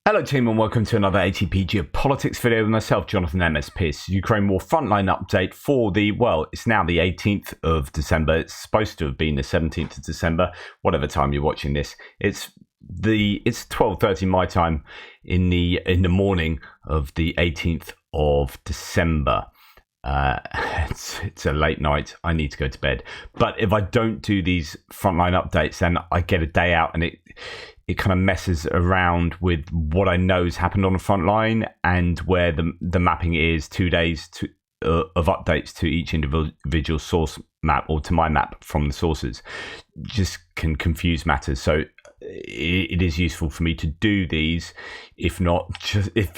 Hello team and welcome to another ATP Geopolitics video with myself, Jonathan MS Pearce. Ukraine War Frontline update for it's now the 18th of December. It's supposed to have been the 17th of December, whatever time you're watching this. It's 12:30 my time in the morning of the 18th of December. It's a late night. I need to go to bed. But if I don't do these frontline updates, then I get a day out and it kind of messes around with what I know has happened on the front line and where the mapping is 2 days of updates to each individual source map or to my map from the sources. Just can confuse matters. So it is useful for me to do these, if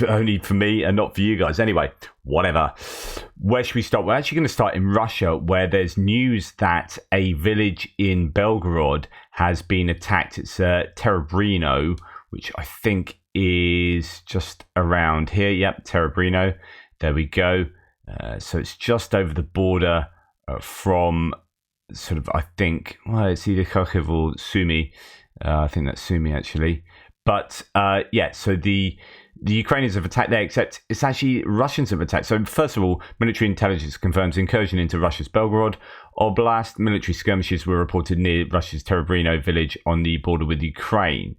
only for me and not for you guys. Anyway, whatever. Where should we start? We're actually going to start in Russia, where there's news that a village in Belgorod has been attacked. It's Terebrino, which I think is just around here. Yep, Terebrino. There we go. So it's just over the border from sort of, I think, it's either Kharkiv or Sumy. I think that's Sumy actually. But so the Ukrainians have attacked there, except it's actually Russians have attacked. So first of all, military intelligence confirms incursion into Russia's Belgorod Oblast. Military skirmishes were reported near Russia's Terebrino village on the border with Ukraine.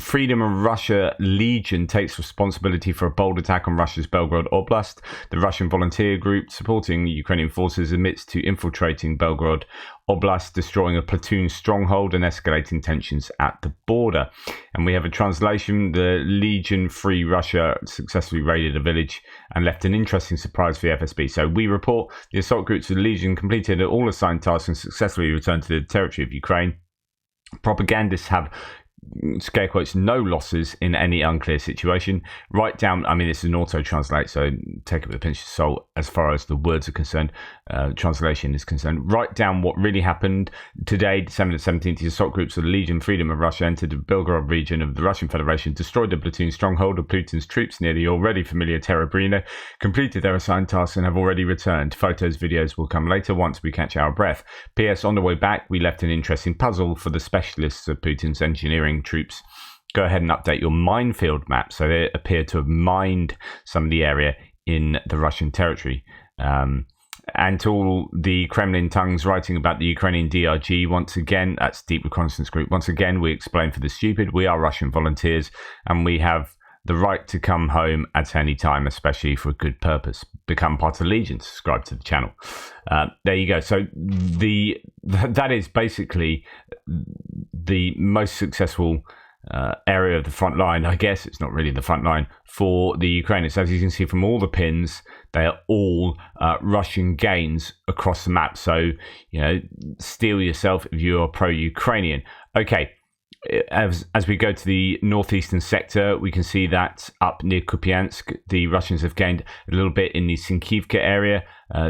Freedom of Russia Legion takes responsibility for a bold attack on Russia's Belgorod Oblast. The Russian volunteer group supporting Ukrainian forces admits to infiltrating Belgorod Oblast, destroying a platoon stronghold and escalating tensions at the border. And we have a translation. The Legion Free Russia successfully raided a village and left an interesting surprise for the FSB. So we report the assault groups of the Legion completed all assigned tasks and successfully returned to the territory of Ukraine. Propagandists have, scare quotes, no losses in any unclear situation. Write down, this is an auto translate, so take it with a pinch of salt as far as the words are concerned. Translation is concerned. Write down what really happened today, December the 17th. The assault groups of the Legion Freedom of Russia entered the Belgorod region of the Russian Federation, destroyed the platoon stronghold of Putin's troops near the already familiar Terebrino, completed their assigned tasks and have already returned. Photos, videos will come later once we catch our breath. P.S. On the way back, we left an interesting puzzle for the specialists of Putin's engineering troops. Go ahead and update your minefield map. So they appear to have mined some of the area in the Russian territory. And to all the Kremlin tongues writing about the Ukrainian DRG, once again, that's Deep Reconnaissance Group. Once again, we explain for the stupid, we are Russian volunteers and we have the right to come home at any time, especially for a good purpose. Become part of the Legion, subscribe to the channel. There you go. So that is basically the most successful area of the front line. I guess it's not really the front line for the Ukrainians. As you can see from all the pins, they are all Russian gains across the map. So, steel yourself if you are pro-Ukrainian. Okay. As we go to the northeastern sector, we can see that up near Kupiansk, the Russians have gained a little bit in the Sinkivka area.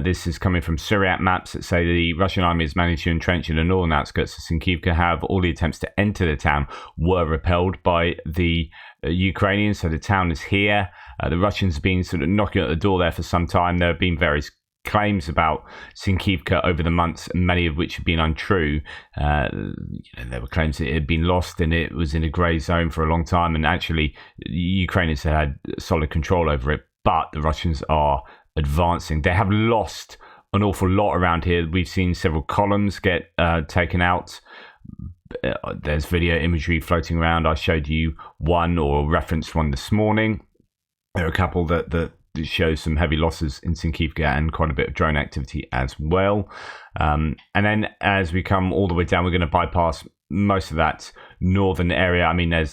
This is coming from Syriac maps that say the Russian army has managed to entrench in the northern outskirts of Sinkivka. However, all the attempts to enter the town were repelled by the Ukrainians. So the town is here. The Russians have been sort of knocking at the door there for some time. There have been various claims about Sinkivka over the months, many of which have been untrue. There were claims that it had been lost and it was in a grey zone for a long time, and actually Ukrainians had solid control over it, but the Russians are advancing. They have lost an awful lot around here. We've seen several columns get taken out. There's video imagery floating around. I showed you one or referenced one this morning. There are a couple that shows some heavy losses in Sinkivka and quite a bit of drone activity as well. And then as we come all the way down, we're going to bypass most of that northern area.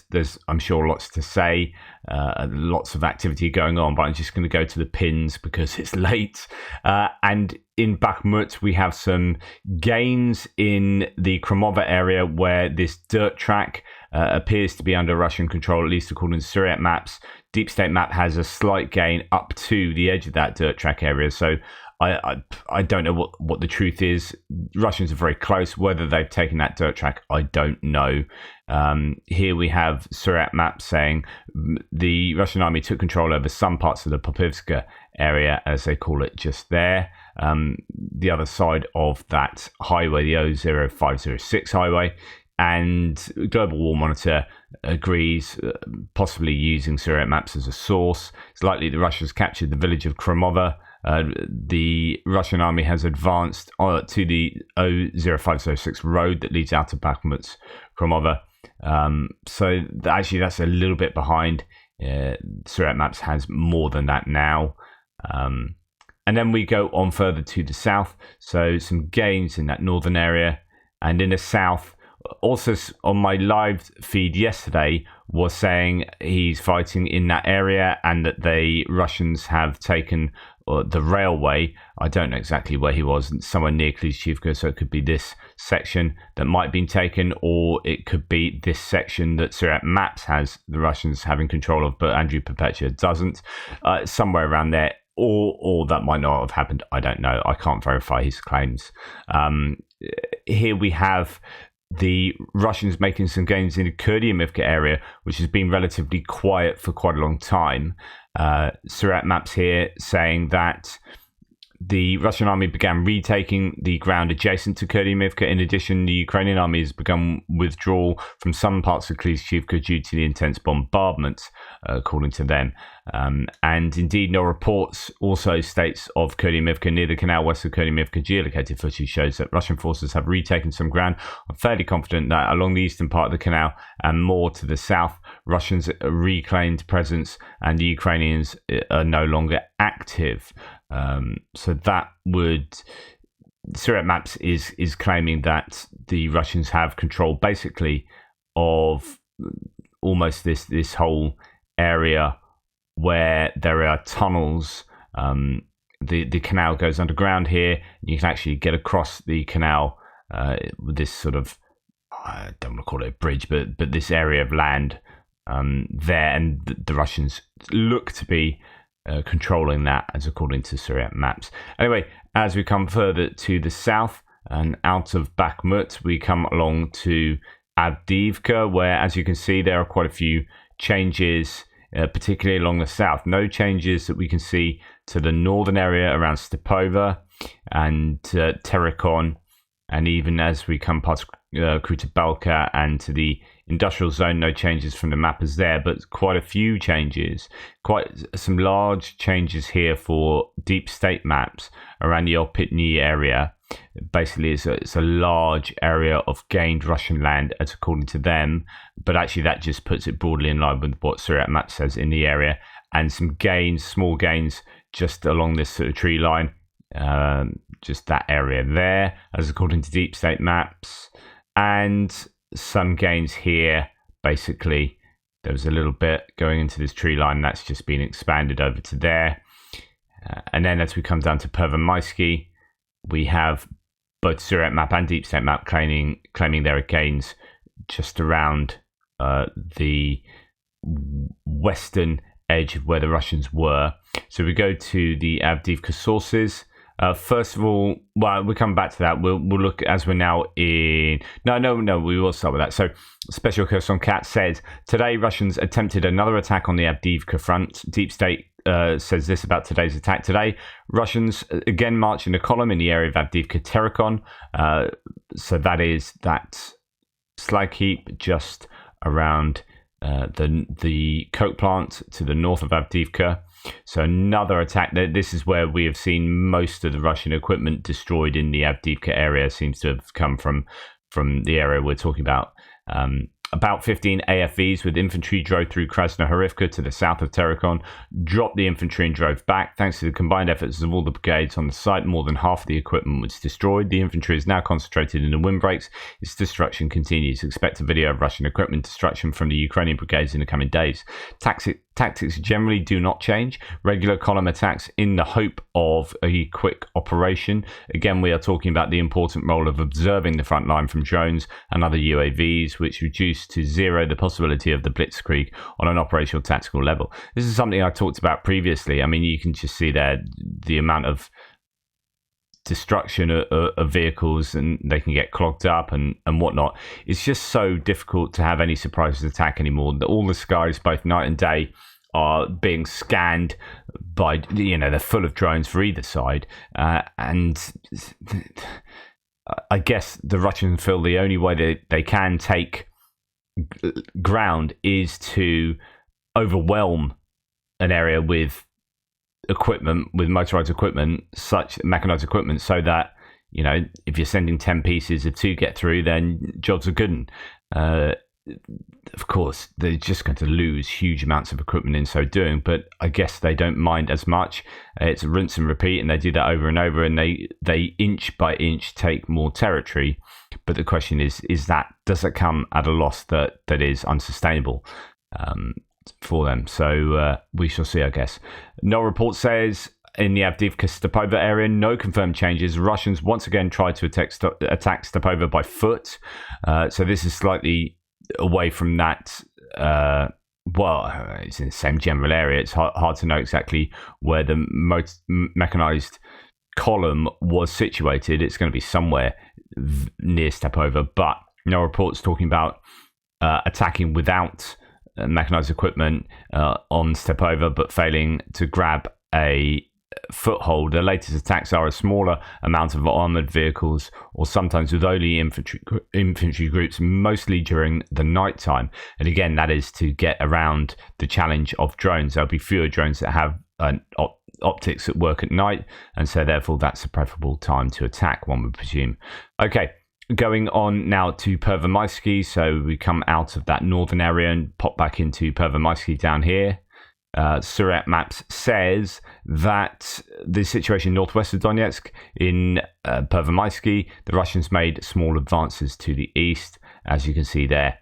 There's I'm sure lots to say, lots of activity going on, but I'm just going to go to the pins because it's late. And in Bakhmut, we have some gains in the Kromova area where this dirt track appears to be under Russian control, at least according to Syriac maps. Deep State map has a slight gain up to the edge of that dirt track area. So I don't know what the truth is. Russians are very close. Whether they've taken that dirt track, I don't know. Here we have Syriac map saying the Russian army took control over some parts of the Popivska area, as they call it, just there. The other side of that highway, the 00506 highway. And Global War Monitor agrees, possibly using Syriac maps as a source. It's likely the Russians captured the village of Kromova. The Russian army has advanced to the 00506 road that leads out of Bakhmut's Kromova. So actually that's a little bit behind. Syriac maps has more than that now. And then we go on further to the south. So some gains in that northern area. And in the south, also on my live feed yesterday, was saying he's fighting in that area and that the Russians have taken the railway. I don't know exactly where he was, somewhere near Klishchiivka, so it could be this section that might have been taken, or it could be this section that Syriac maps has the Russians having control of, but Andrew Perpetua doesn't. Somewhere around there. Or that might not have happened. I don't know. I can't verify his claims. Here we have the Russians making some gains in the Kurdiamivka area, which has been relatively quiet for quite a long time. Syriac maps here saying that the Russian army began retaking the ground adjacent to Kurdiamivka. In addition, the Ukrainian army has begun withdrawal from some parts of Klishchiivka due to the intense bombardments, according to them. And indeed, no reports also states of Kurdiamivka near the canal west of Kurdiamivka. Geolocated footage shows that Russian forces have retaken some ground. I'm fairly confident that along the eastern part of the canal and more to the south, Russians reclaimed presence and the Ukrainians are no longer active. So that would Syriac maps is claiming that the Russians have control basically of almost this whole area where there are tunnels. The canal goes underground here. You can actually get across the canal with this sort of, I don't want to call it a bridge, but this area of land there, and the Russians look to be controlling that, as according to Syriac maps. Anyway, as we come further to the south and out of Bakhmut, we come along to Avdiivka, where, as you can see, there are quite a few changes, particularly along the south. No changes that we can see to the northern area around Stepova and Terikon, and even as we come past Kruta and to the industrial zone, no changes from the mappers there, but quite a few changes, quite some large changes here for deep state maps around the Opitny area. Basically, it's a large area of gained Russian land, as according to them, but actually that just puts it broadly in line with what Syriac map says in the area, and some gains, small gains, just along this sort of tree line, just that area there, as according to deep state maps. And some gains here. Basically, there was a little bit going into this tree line that's just been expanded over to there. And then as we come down to Pervomaysky, we have both Syriac map and deep state map claiming there are gains just around the western edge of where the Russians were. So we go to the Avdiivka sources. First of all, well, we'll come back to that. We'll look as we're now in... No, we will start with that. So, Special Kherson Cat says, today Russians attempted another attack on the Avdiivka front. Deep State says this about today's attack. Today, Russians again march in a column in the area of Avdiivka Terikon. So that is that slag heap just around the coke plant to the north of Avdiivka. So another attack. This is where we have seen most of the Russian equipment destroyed in the Avdiivka area. Seems to have come from the area we're talking about. About 15 AFVs with infantry drove through Krasnohorivka to the south of Terikon, dropped the infantry and drove back. Thanks to the combined efforts of all the brigades on the site, more than half of the equipment was destroyed. The infantry is now concentrated in the windbreaks. Its destruction continues. Expect a video of Russian equipment destruction from the Ukrainian brigades in the coming days. Tactics generally do not change. Regular column attacks in the hope of a quick operation. Again, we are talking about the important role of observing the front line from drones and other UAVs, which reduce to zero the possibility of the blitzkrieg on an operational tactical level. This is something I talked about previously. I mean, you can just see there the amount of destruction of vehicles, and they can get clogged up and whatnot. It's just so difficult to have any surprise attack anymore. All the skies, both night and day, are being scanned by, they're full of drones for either side. And I guess the Russians feel the only way they can take ground is to overwhelm an area with equipment, with motorized equipment, such mechanized equipment, so that, you know, if you're sending 10 pieces of 2 get through, then jobs are good. Of course, they're just going to lose huge amounts of equipment in so doing, but I guess they don't mind as much. It's rinse and repeat, and they do that over and over, and they inch by inch take more territory. But the question is does it come at a loss that is unsustainable for them? So we shall see, I guess. No report says in the Avdiivka Stepova area, no confirmed changes. Russians once again tried to attack Stepova by foot. So this is slightly away from that. It's in the same general area. It's hard to know exactly where the mechanized column was situated. It's going to be somewhere near Stepova, but no reports talking about attacking without mechanized equipment on Stepova, but failing to grab a foothold. The latest attacks are a smaller amount of armored vehicles, or sometimes with only infantry groups, mostly during the night time. And again, that is to get around the challenge of drones. There'll be fewer drones that have optics that work at night, and so therefore that's a preferable time to attack, one would presume. Okay, going on now to Pervomaisky. So we come out of that northern area and pop back into Pervomaisky down here. Surat Maps says that the situation northwest of Donetsk in Pervomaisky, the Russians made small advances to the east, as you can see there.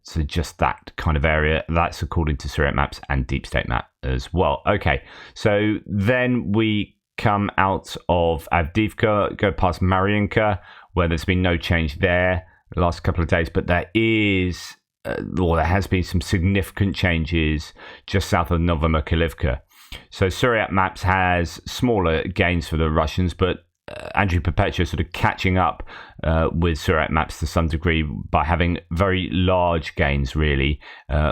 So just that kind of area. That's according to Surat Maps and Deep State Map as well. Okay, so then we come out of Avdiivka, go past Mariinka, where there's been no change there the last couple of days, but there has been some significant changes just south of Novomykhailivka. So Surat Maps has smaller gains for the Russians, but Andrew Perpetua sort of catching up with Surat Maps to some degree by having very large gains, really,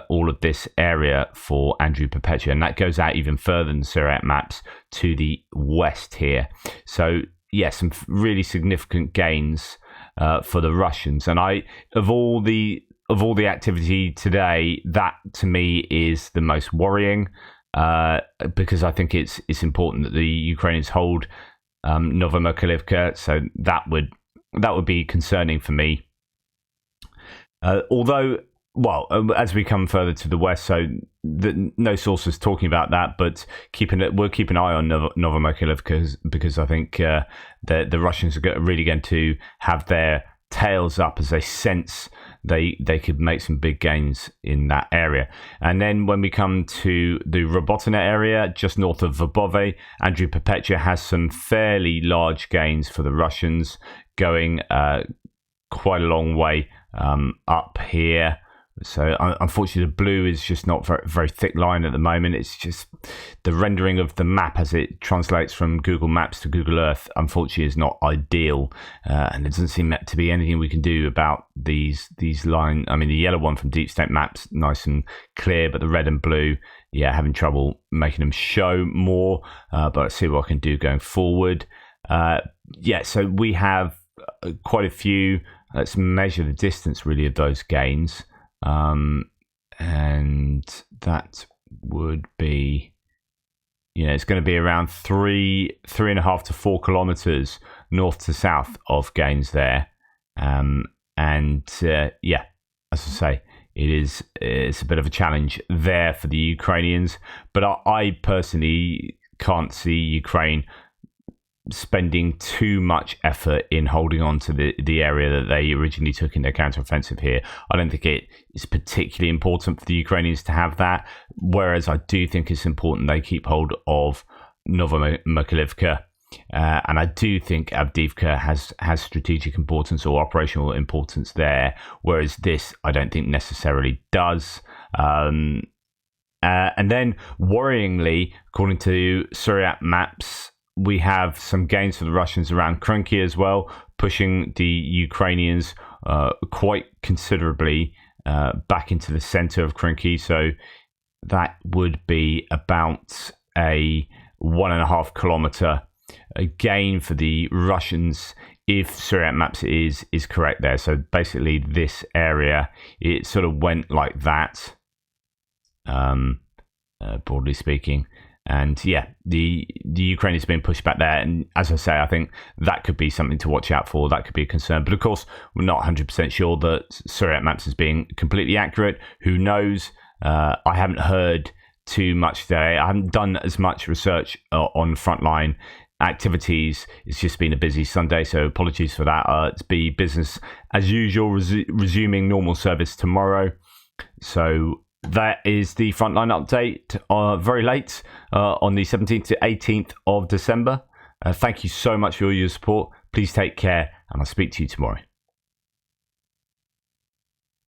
all of this area for Andrew Perpetua. And that goes out even further than Surat Maps to the west here. So, yeah, some really significant gains for the Russians. And of all the activity today, that to me is the most worrying, because I think it's important that the Ukrainians hold Novomykhailivka. So that would be concerning for me. Although, well, as we come further to the west, so no sources talking about that, but we'll keep an eye on Novomykhailivka, because I think the Russians are really going to have their tails up as they sense they could make some big gains in that area. And then when we come to the Robotine area, just north of Verbove, Andrew Perpetua has some fairly large gains for the Russians, going quite a long way up here. So unfortunately, the blue is just not very, very thick line at the moment. It's just the rendering of the map as it translates from Google Maps to Google Earth, unfortunately, is not ideal. And there doesn't seem to be anything we can do about these lines. I mean, the yellow one from Deep State Maps, nice and clear, but the red and blue, yeah, having trouble making them show more. But let's see what I can do going forward. So we have quite a few. Let's measure the distance, really, of those gains. And that would be, it's going to be around 3.5 to 4 kilometers north to south of gains there. As I say, it's a bit of a challenge there for the Ukrainians, but I personally can't see Ukraine spending too much effort in holding on to the area that they originally took in their counteroffensive here. I don't think it is particularly important for the Ukrainians to have that, whereas I do think it's important they keep hold of Novomykhailivka. And I do think Avdiivka has strategic importance or operational importance there, whereas this I don't think necessarily does. And then, worryingly, according to Surat Maps, we have some gains for the Russians around Krynky as well, pushing the Ukrainians quite considerably back into the center of Krynky. So that would be about a 1.5 kilometer gain for the Russians if Syriac maps is correct there. So basically this area, it sort of went like that, broadly speaking. And yeah, the Ukraine has been pushed back there. And as I say, I think that could be something to watch out for. That could be a concern. But of course, we're not 100% sure that Syriac maps is being completely accurate. Who knows? I haven't heard too much today. I haven't done as much research on Frontline activities. It's just been a busy Sunday, so apologies for that. It's be business as usual, resuming normal service tomorrow. So that is the Frontline update, very late on the 17th to 18th of December. Thank you so much for all your support. Please take care, and I'll speak to you tomorrow.